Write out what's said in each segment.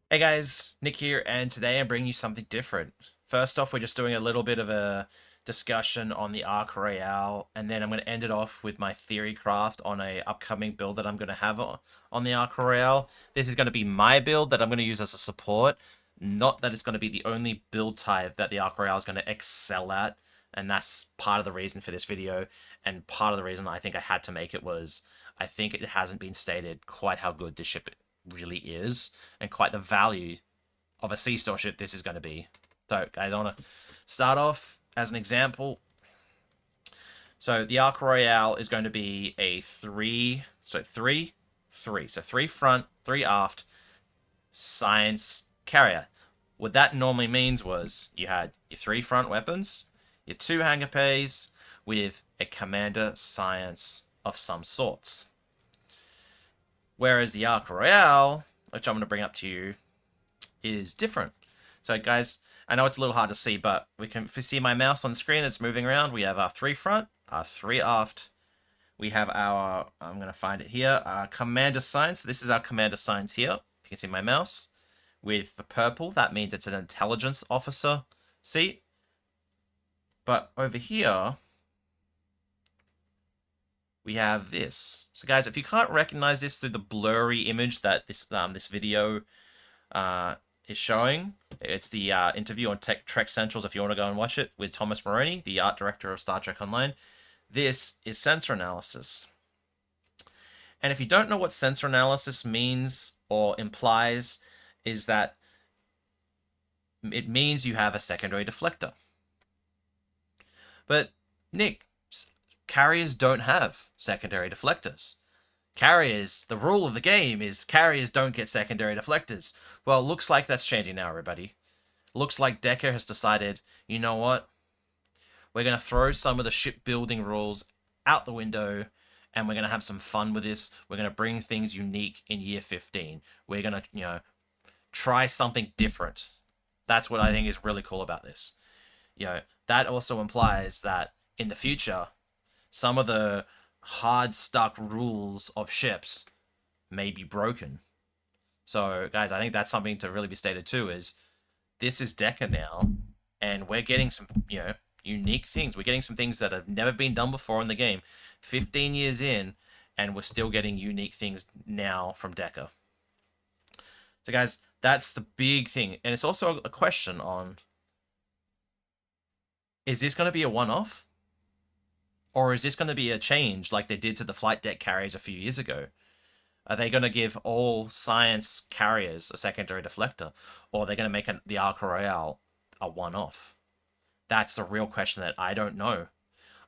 Hey guys, Nick here, and today I'm bringing you something different. First off, we're just doing a little bit of a discussion on the ARK Royale, and then I'm going to end it off with my theory craft on a upcoming build that I'm going to have on the ARK Royale. This is going to be my build that I'm going to use as a support, not that it's going to be the only build type that the ARK Royale is going to excel at, and that's part of the reason for this video, and part of the reason I think I had to make it was I think it hasn't been stated quite how good this ship really is and quite the value of a sea store ship this is going to be. So, guys, I want to start off as an example. So, the ARK Royale is going to be a three front, three aft science carrier. What that normally means was you had your three front weapons, your two hangar bays with a commander science of some sorts. Whereas the ARK Royale, which I'm going to bring up to you, is different. So, guys, I know it's a little hard to see, but we can, if you see my mouse on the screen, it's moving around. We have our three front, our three aft. We have our, I'm going to find it here, our commander science. This is our commander science here. If you can see my mouse. With the purple, that means it's an intelligence officer seat. But over here, we have this. So guys, if you can't recognize this through the blurry image that this video is showing, it's the interview on Trek Centrals if you want to go and watch it with Thomas Moroni, the art director of Star Trek Online. This is sensor analysis. And if you don't know what sensor analysis means or implies, is that it means you have a secondary deflector. But Nick, carriers don't have secondary deflectors. Carriers, the rule of the game is carriers don't get secondary deflectors. Well, it looks like that's changing now, everybody. Looks like DECA has decided, you know what? We're going to throw some of the shipbuilding rules out the window and we're going to have some fun with this. We're going to bring things unique in year 15. We're going to, try something different. That's what I think is really cool about this. That also implies that in the future, some of the hard stuck rules of ships may be broken. So, guys, I think that's something to really be stated too. Is this is DECA now, and we're getting some unique things. We're getting some things that have never been done before in the game. 15 years in, and we're still getting unique things now from DECA. So, guys, that's the big thing, and it's also a question on: is this going to be a one-off? Or is this going to be a change like they did to the flight deck carriers a few years ago? Are they going to give all science carriers a secondary deflector? Or are they going to make the ARK Royale a one-off? That's the real question that I don't know.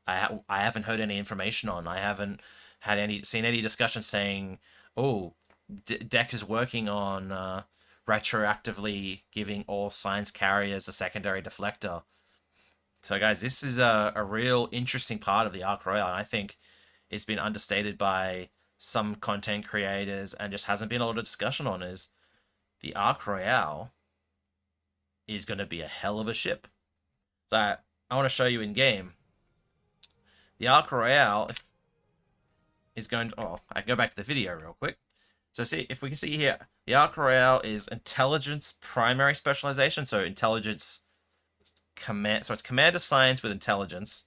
I haven't heard any information on. I haven't seen any discussion saying, oh, DEC is working on retroactively giving all science carriers a secondary deflector. So, guys, this is a real interesting part of the ARK Royale, and I think it's been understated by some content creators and just hasn't been a lot of discussion on. Is the ARK Royale is going to be a hell of a ship. So, I want to show you in game. The ARK Royale is going to. Oh, I can go back to the video real quick. So, see if we can see here, the ARK Royale is intelligence primary specialization. So, intelligence. So it's Commander Science with Intelligence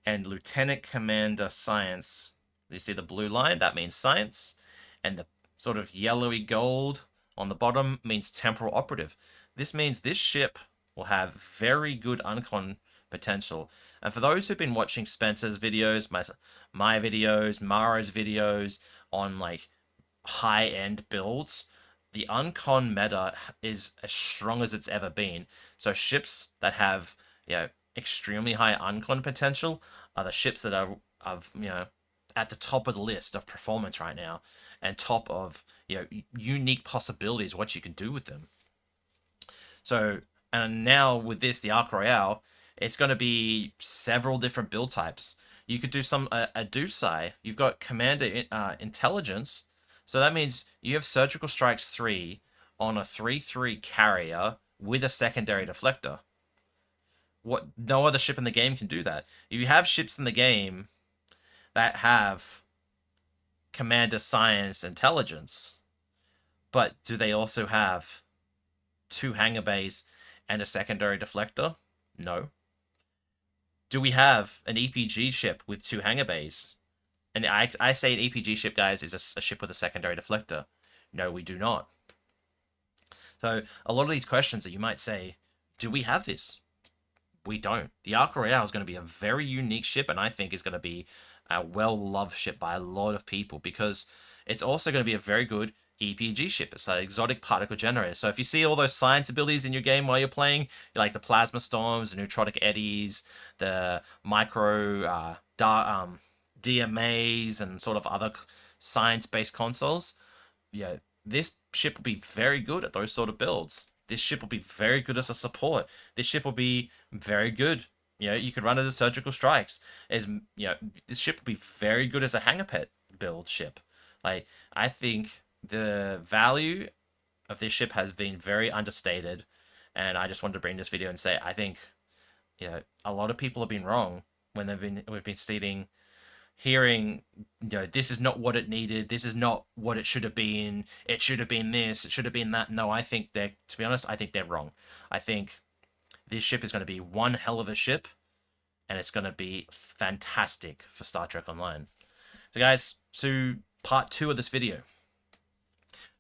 and Lieutenant Commander Science. You see the blue line? That means Science. And the sort of yellowy gold on the bottom means Temporal Operative. This means this ship will have very good uncon potential. And for those who've been watching Spencer's videos, my videos, Mara's videos on like high-end builds, the uncon meta is as strong as it's ever been. So ships that have extremely high uncon potential are the ships that are at the top of the list of performance right now, and top of unique possibilities what you can do with them. So, and now with this, the ARK Royale, it's going to be several different build types. You could do a Dusai. You've got Commander Intelligence. So that means you have Surgical Strikes 3 on a 3/3 carrier with a secondary deflector. No other ship in the game can do that. You have ships in the game that have Commander Science Intelligence, but do they also have 2 hangar bays and a secondary deflector? No. Do we have an EPG ship with 2 hangar bays? And I say an EPG ship, guys, is a ship with a secondary deflector. No, we do not. So a lot of these questions that you might say, do we have this? We don't. The ARK Royale is going to be a very unique ship, and I think is going to be a well-loved ship by a lot of people, because it's also going to be a very good EPG ship. It's an exotic particle generator. So if you see all those science abilities in your game while you're playing, like the plasma storms, the neutronic eddies, the micro DMAs, and sort of other science-based consoles, yeah, this ship will be very good at those sort of builds. This ship will be very good as a support. This ship will be very good. You know, you could run it as surgical strikes. This ship will be very good as a hangar pet build ship. Like, I think the value of this ship has been very understated, and I just wanted to bring this video and say I think, a lot of people have been wrong when we've been hearing, this is not what it needed, this is not what it should have been, it should have been this, it should have been that. No, I think to be honest, I think they're wrong. I think this ship is going to be one hell of a ship, and it's going to be fantastic for Star Trek Online. So guys, to part 2 of this video.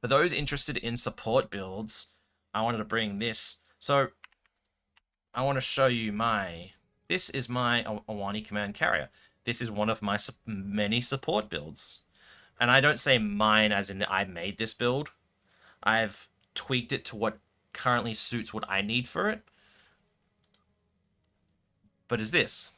For those interested in support builds, I wanted to bring this. So I want to show you this is my Awani command carrier. This is one of my many support builds. And I don't say mine as in I made this build. I've tweaked it to what currently suits what I need for it. But is this.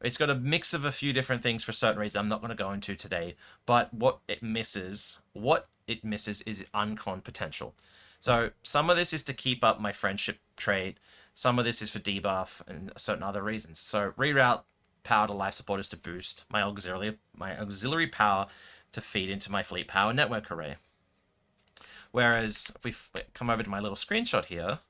It's got a mix of a few different things for certain reasons I'm not going to go into today. But what it misses is uncon potential. So some of this is to keep up my friendship trait. Some of this is for debuff and certain other reasons. So reroute power to life support is to boost my auxiliary power to feed into my fleet power network array. Whereas if we come over to my little screenshot here,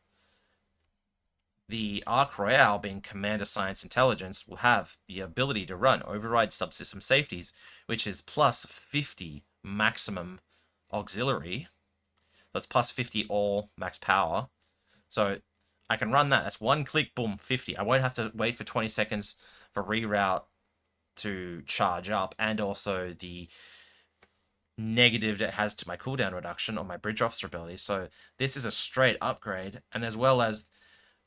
the ARK Royale, being Commander Science Intelligence, will have the ability to run override subsystem safeties, which is plus 50 maximum auxiliary. That's plus 50 all max power. So I can run that. That's one click, boom, 50. I won't have to wait for 20 seconds for reroute to charge up, and also the negative that it has to my cooldown reduction on my bridge officer ability. So this is a straight upgrade, and as well as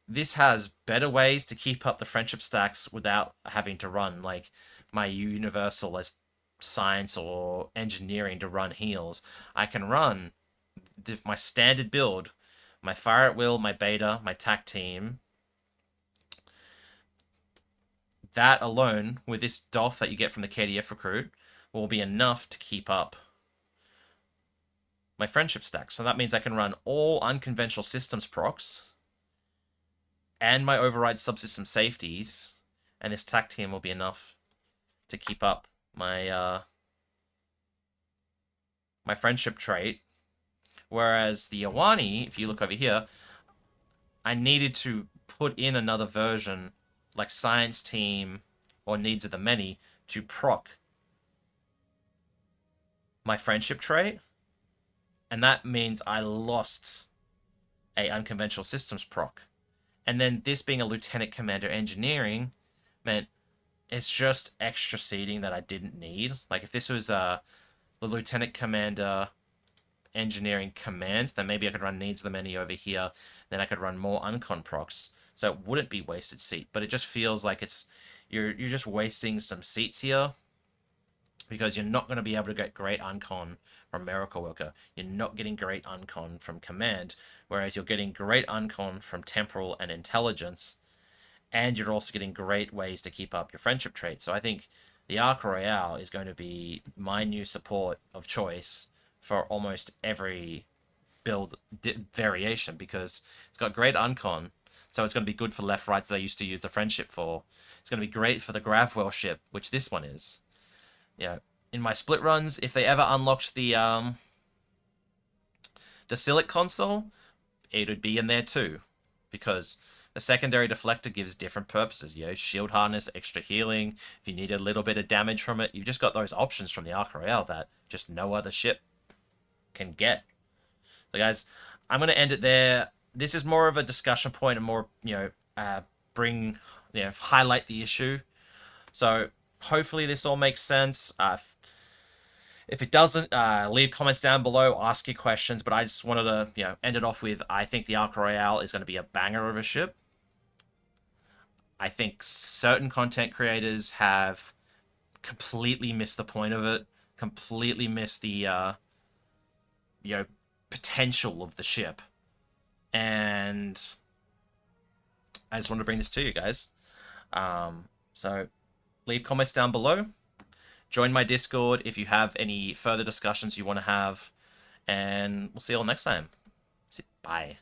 this has better ways to keep up the friendship stacks without having to run like my universal as science or engineering to run heals. I can run my standard build, my fire at will, my beta, my tac team. That alone, with this DOF that you get from the KDF recruit, will be enough to keep up my friendship stack. So that means I can run all unconventional systems procs and my override subsystem safeties, and this tac team will be enough to keep up my my friendship trait. Whereas the Awani, if you look over here, I needed to put in another version like Science Team or Needs of the Many to proc my friendship trait, and that means I lost a unconventional systems proc. And then this being a Lieutenant Commander Engineering meant it's just extra seeding that I didn't need. Like if this was the Lieutenant Commander Engineering Command, then maybe I could run Needs of the Many over here. Then I could run more uncon procs, so it wouldn't be wasted seat. But it just feels like you're just wasting some seats here, because you're not going to be able to get great uncon from Miracle Worker. You're not getting great uncon from Command, whereas you're getting great uncon from Temporal and Intelligence, and you're also getting great ways to keep up your friendship trait. So I think the ARK Royale is going to be my new support of choice for almost every build variation, because it's got great uncon, so it's going to be good for left rights that I used to use the friendship for. It's going to be great for the Gravwell ship, which this one is. Yeah, in my split runs, if they ever unlocked the Silic console, it would be in there too, because the secondary deflector gives different purposes. Shield harness, extra healing. If you need a little bit of damage from it, you've just got those options from the ARK Royale that just no other ship can get. So guys, I'm going to end it there. This is more of a discussion point and more, bring, highlight the issue. So hopefully this all makes sense. If it doesn't, leave comments down below, ask your questions. But I just wanted to, end it off with, I think the ARK Royale is going to be a banger of a ship. I think certain content creators have completely missed the point of it, completely missed the, potential of the ship. And I just wanted to bring this to you guys. So leave comments down below. Join my Discord if you have any further discussions you want to have. And we'll see you all next time. Bye.